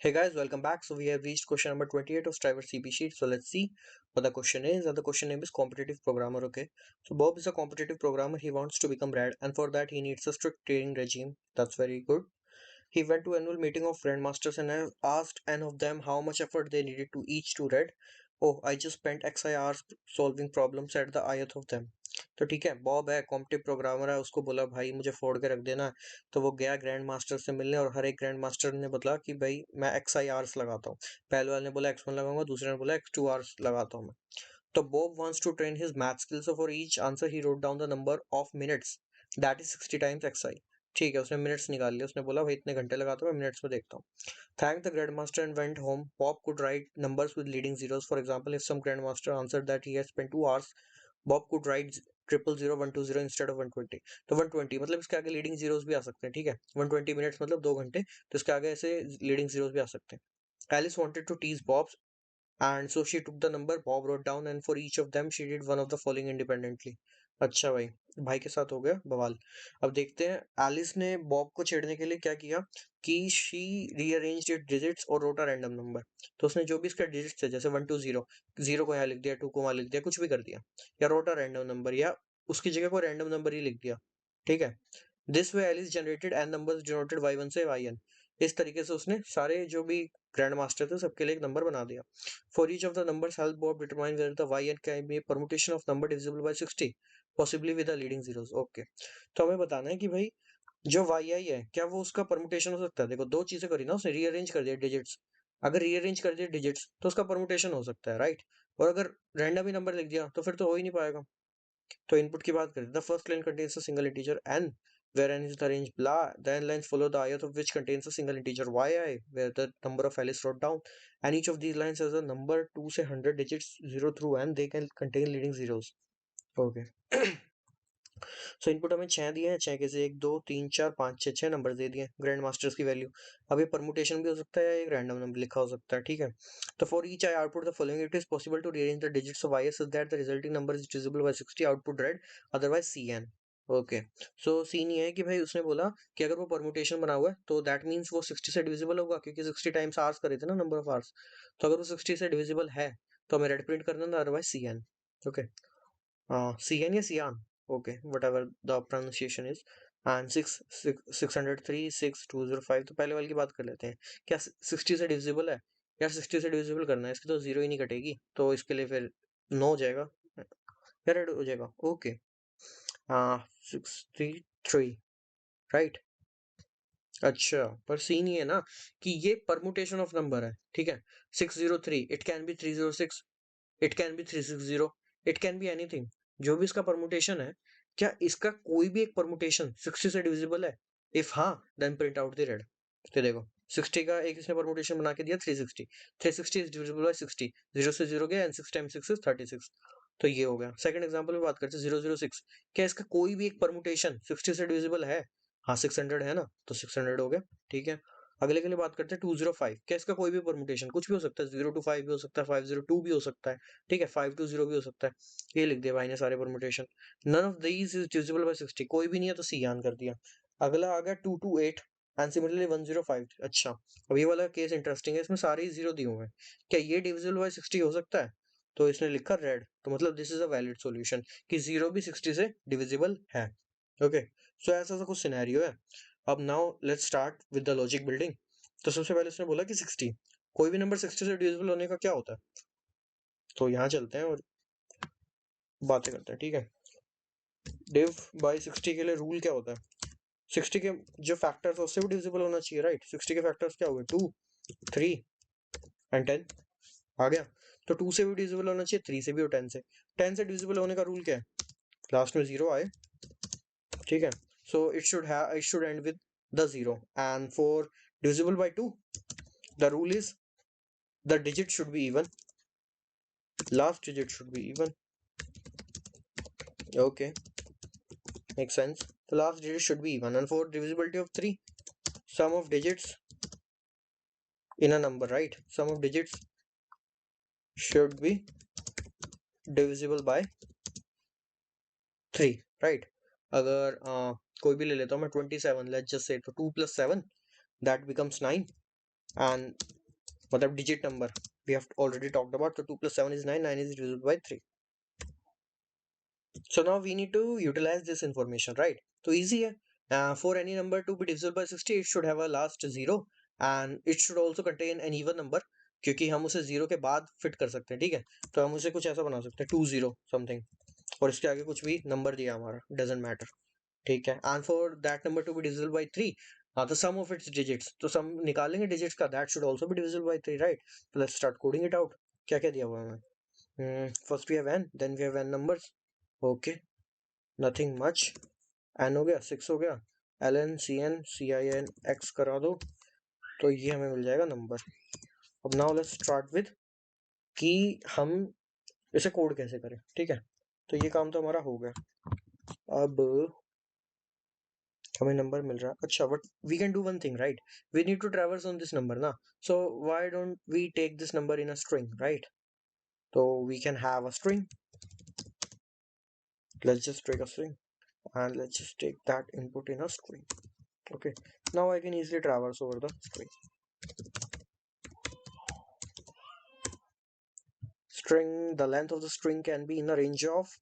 Hey guys, welcome back. So we have reached question number 28 of Striver CP sheet. So let's see what the question is. And the question name is competitive programmer. Okay. So Bob is a competitive programmer. He wants to become rad, and for that he needs a strict training regime. That's very good. He went to annual meeting of grandmasters and asked n of them how much effort they needed to each to read. Oh, I just spent XI hours solving problems at the ith of them. तो ठीक है, Bob है competitive programmer है, उसको बोला भाई मुझे फोड़ के रख देना है। तो वो गया ग्रैंड मास्टर से मिलने और हर एक ग्रैंड मास्टर ने बोला कि भाई मैं XI आवर्स लगाता हूँ। पहले वाले ने बोला X1 लगाऊंगा, दूसरे ने बोला X2 आवर्स लगाता हूँ मैं। तो Bob wants to train his math skills, so for each answer he wrote down the number of minutes, that is 60 times XI. ठीक है, उसने मिनट्स निकाल लिया, उसने बोला भाई इतने घंटे लगाता हूँ, मैं मिनट्स में देखता हूँ। Thanked the grandmaster and went home. Bob could write numbers with leading zeros. For example, if some grandmaster answered that he had spent 2 hours, Bob could write 000 120 instead of 120. तो 120 मतलब इसके आगे लीडिंग जीरोस भी आ सकते हैं। ठीक है, 120 minutes मतलब 2 घंटे, तो इसके आगे ऐसे लीडिंग जीरोस भी आ सकते हैं। Alice wanted to tease Bob, and so she took the number Bob wrote down, and for each of them she did one of the following independently. अच्छा भाई, भाई के साथ हो गया बवाल। अब देखते हैं एलिस ने बॉब को छेड़ने के लिए क्या किया कि शी रीअरेंज्ड इट डिजिट्स और रोट अ रैंडम नंबर। तो उसने जो भी इसके डिजिट्स थे, जैसे 1 2 0, 0 को यहाँ लिख दिया, 2 को वहाँ लिख दिया, कुछ भी कर दिया, या रोट अ रैंडम नंबर, या उसकी जगह कोई रैंडम नंबर ही लिख दिया। ठीक है, this way Alice generated n numbers denoted y1 से yn। इस तरीके से उसने सारे जो भी ग्रैंड मास्टर थे सबके लिए एक नंबर बना दिया। For each of the numbers, help Bob determine whether the y and can be a permutation of number divisible by 60, possibly with the leading zeros. Okay. तो हमें बताना है कि भाई जो yi है क्या वो उसका परमुटेशन हो सकता है। देखो दो चीजें करी ना उसने, रीअरेंज कर दिया डिजिट्स। अगर रीअरेंज कर दिया डिजिट्स तो उसका परमुटेशन हो सकता है, राइट। और अगर रैंडम ही नंबर लिख दिया तो फिर तो हो ही नहीं पाएगा। तो इनपुट की बात करें, the first line contains a single integer n, where n is the range blah, then lines follow the ith of which contains a single integer yi, where the number of Alice wrote down, and each of these lines has a number 2 से 100 digits 0 through n, they can contain leading zeros. Okay. So input हमें 6 दिए हैं, 6 के से 1 2 3 4 5 6 6 number दे दिए grand masters की value. अब ये परमुटेशन भी हो सकता है, एक रैंडम नंबर लिखा हो सकता है। ठीक है, तो for each i output the following, it is possible to rearrange the digits of y such that the resulting number is divisible by 60, output red, otherwise cn। Okay, so scene ये है कि भाई उसने बोला कि अगर वो परमुटेशन बना हुआ है तो दैट मीन्स वो 60 से डिविजिबल होगा, क्योंकि 60 टाइम्स आवर्स करे थे ना, नंबर ऑफ आवर्स। तो अगर वो 60 से डिविजिबल है तो हमें रेड प्रिंट करना था, अदरवाइज cn। ओके, cn या cian, okay, whatever the pronunciation is, and 603 6205। तो पहले वाले की बात कर लेते हैं, क्या 60 से डिविजिबल है? यार 60 से डिविजिबल करना है, इसकी तो जीरो ही नहीं कटेगी, तो इसके लिए फिर 9 हो जाएगा या रेड हो जाएगा। Okay, 633, right. अच्छा, पर सीन ये है ना कि ये परमुटेशन ऑफ नंबर है। ठीक है, 603 it can be 306, it can be 360, it can be anything. जो भी इसका परमुटेशन है, क्या इसका कोई भी एक परमुटेशन 60 से डिविजिबल है? इफ हाँ, then print out the red. तो देखो 60 का एक इसने परमुटेशन बना के दिया 360, 360 इज डिविजिबल बाय 60, 0 से 0 गया, एंड 6 टाइम्स 6 इज 36। तो ये हो गया। सेकंड एग्जांपल में बात करते हैं 006, क्या इसका कोई भी एक परमुटेशन 60 से डिविजिबल है? हाँ, 600 है ना, तो 600 हो गया। ठीक है, अगले के लिए बात करते हैं 205, क्या इसका कोई भी परमुटेशन, कुछ भी हो सकता है, 0 to 5 भी हो सकता है, 502 भी हो सकता है, ठीक है, 520 भी हो सकता है। ये लिख दिया भाई ने सारे permutation. None of these is divisible by 60, कोई भी नहीं है तो सी आन कर दिया। अगला आ गया 228 एंड सिमिलरली 105। अच्छा, अब ये वाला केस इंटरेस्टिंग है, इसमें सारे ही जीरो दिए हुए हैं। क्या ये डिविजिबल बाय 60 हो सकता है? तो इसने लिखा रेड, तो मतलब this is a valid solution कि जीरो भी 60 से डिविजिबल है। ओके, सो ऐसा सा कुछ सिनेरियो है। अब now let's start with the logic building. तो सबसे पहले उसने बोला कि 60, कोई भी नंबर 60 से डिविजिबल होने का क्या होता है। तो यहाँ चलते हैं और बातें करते हैं। ठीक है, डिव बाय 60 के लिए रूल क्या होता है? 60 के जो फैक्टर्स है उससे भी डिविजिबल होना चाहिए, राइट। 60 के फैक्टर्स क्या हो गए, 2 3 एंड 10 आ गया। तो 2 से भी डिविजिबल होना चाहिए, 3 से भी और 10 से। 10 से डिविजिबल होने का रूल क्या है? लास्ट में जीरो आए। ठीक है, so it should and with the zero, and for divisible by 2 the rule is the digit should be even, last digit should be even. Okay, makes sense. The last digit should be even, and for divisibility of 3, sum of digits in a number, right, sum of digits should be divisible by 3, right। अगर कोई भी ले लेता हूँ मैं 27, let's just say, तो 2 plus 7 that becomes 9, and मतलब digit number we have already talked about. So 2 plus 7 is 9, 9 is divisible by 3. So now we need to utilize this information, right? So easy है. For any number to be divisible by 60, it should have a last 0 and it should also contain an even number, क्योंकि हम उसे 0 के बाद fit कर सकते हैं, ठीक है? तो हम उसे कुछ ऐसा बना सकते हैं 20 समथिंग, और इसके आगे कुछ भी नंबर दिया हमारा, डजेंट मैटर, ठीक है? And for that number to be divisible by 3, the sum of its digits, तो सम निकालेंगे डिजिट्स का, that should also be divisible by 3, right? So let's start coding it out. क्या क्या दिया हुआ है हमें? First we have n, then we have n numbers. Okay, nothing much. n हो गया, 6 हो गया, ln cn cin x करा दो, तो ये हमें मिल जाएगा नंबर. अब नाउ लेट्स स्टार्ट विद कि हम इसे कोड कैसे करें, ठीक है? तो ये काम तो हमारा हो गया. अब हमें नंबर मिल रहा है. अच्छा, but we can do one thing, right? We need to traverse on this number ना, so why don't we take this number in a string, right? तो we can have a string. Let's just take a string and let's just take that input in a string. Okay, now I can easily traverse over the string. The length of the string can be in a range of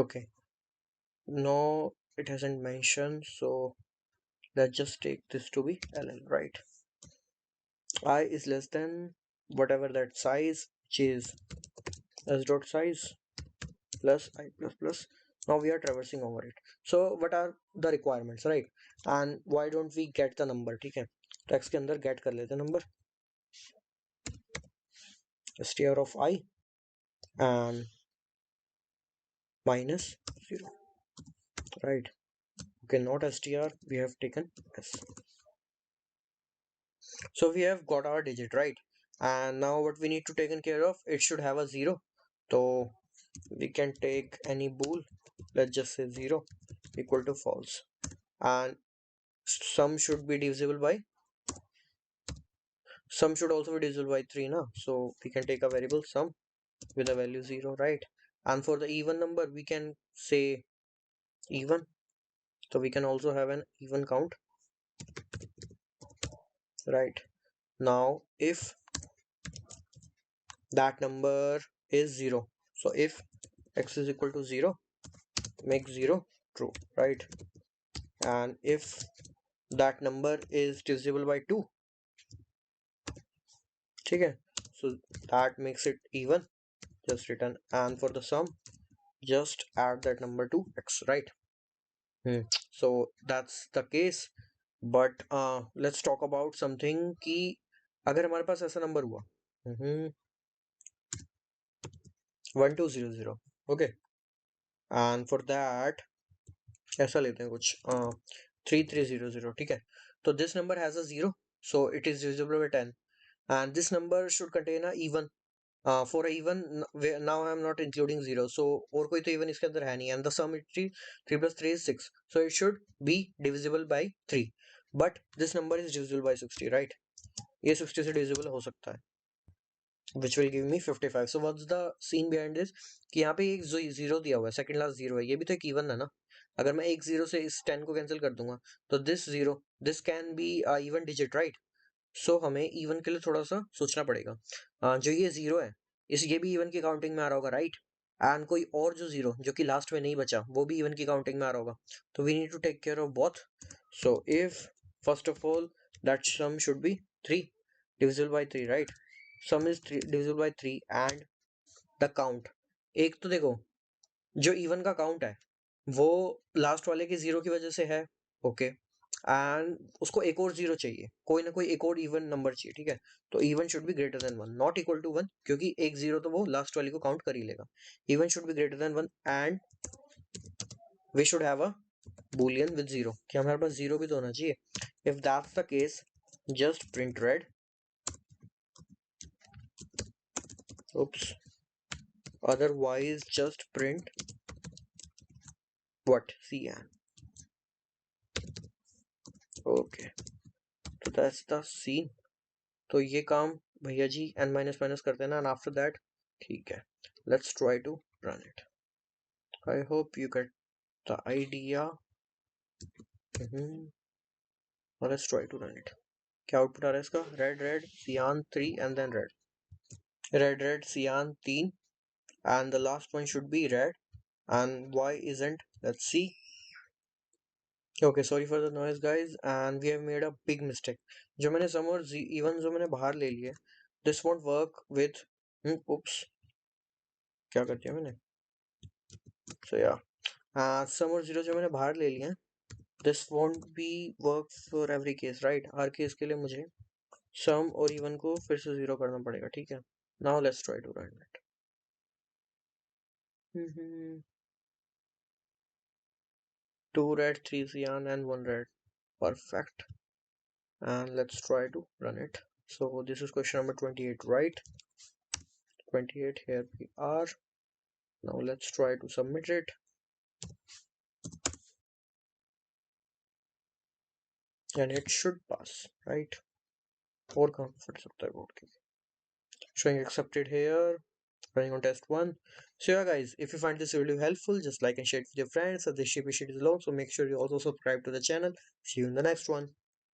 okay, no, it hasn't mentioned, so let's just take this to be ln, right? I is less than whatever that size, which is s dot size plus I plus plus. Now we are traversing over it. So what are the requirements, right? And why don't we get the number? ठीक है, तो x के अंदर get कर लेते हैं number, str of I and minus 0, right? Okay, not str, we have taken s. So we have got our digit, right? And now what we need to take care of, it should have a 0. So we can take any bool, let's just say 0 equal to false, and sum should be divisible by, sum should also be divisible by 3 now, so we can take a variable sum with a value 0, right? And for the even number we can say even, so we can also have an even count, right? Now if that number is 0, so if x is equal to 0, make 0 true, right? And if that number is divisible by 2, okay, so that makes it even, just return. And for the sum, just add that number to x, right? So that's the case. But let's talk about something कि अगर हमारे पास ऐसा number हुआ 1200, okay, and for that ऐसा लेते हैं कुछ 3300, ठीक है? तो this number has a 0, so it is divisible by 10, and this number should contain a even. For a even, now I am not including 0, so और कोई तो even इसके अंदर है नहीं, and the sum is 3 plus 3 is 6, so it should be divisible by 3, but this number is divisible by 60, right? ये 60 से divisible हो सकता है, which will give me 55. So what's the scene behind this, कि यहाँ पे एक जीरो दिया हुआ है, सेकंड लास्ट जीरो है, ये भी तो एक even है ना? अगर मैं एक जीरो से इस 10 को कैंसिल कर दूंगा, तो this zero, this can be a even digit, right? सो हमें इवन के लिए थोड़ा सा सोचना पड़ेगा. जो ये 0 है, ये भी इवन की काउंटिंग में आ रहा होगा, राइट? एंड कोई और जो 0 जो कि लास्ट में नहीं बचा, वो भी इवन की काउंटिंग में आ रहा होगा. तो we need to take care of both. So if first of all that sum should be 3 divisible by 3, right? Sum is 3 divisible by 3 and the count. एक तो देखो, जो इवन का काउंट है वो लास्ट वाले के 0 की वजह से है, ओके, एंड उसको एक और 0 चाहिए, कोई ना कोई एक और इवन नंबर चाहिए, ठीक है? तो even should be greater than 1, not equal to 1, क्योंकि एक 0 तो वो लास्ट वाली को काउंट कर ही लेगा. Even should be greater than 1 and we should have a boolean with 0, कि हमारे पास 0 भी तो होना चाहिए. If that's the case, just print red, oops, otherwise just print what, cn. Okay, तो that's the scene. तो ये काम भैया जी n माइनस माइनस करते हैं ना, एंड आफ्टर दैट ठीक है, let's try to run it. I hope you get the idea. Now let's try to run it. क्या आउटपुट आ रहा है इसका? रेड रेड सियान 3 and then red. Red red cyan 3 and the last one should be red. And why isn't? Let's see. Okay, sorry for the noise guys, and we have made a big mistake. जो मैंने sum और even जो मैंने बाहर ले लिए, this won't work with oops, क्या कर दिया मैंने? So yeah, sum और zero जो मैंने बाहर ले लिए, this won't be work for every case, right? Her case के लिए मुझे sum और even को फिर से zero करना पड़ेगा, ठीक है? Now let's try to run it. 2 red, 3 cyan and 1 red. Perfect. And let's try to run it. So this is question number 28, right? 28, here we are. Now let's try to submit it. And it should pass, right? Or come for showing accepted here, running on test 1. So yeah guys, if you find this video helpful, just like and share it with your friends, as this sheet is long, so make sure you also subscribe to the channel. See you in the next one.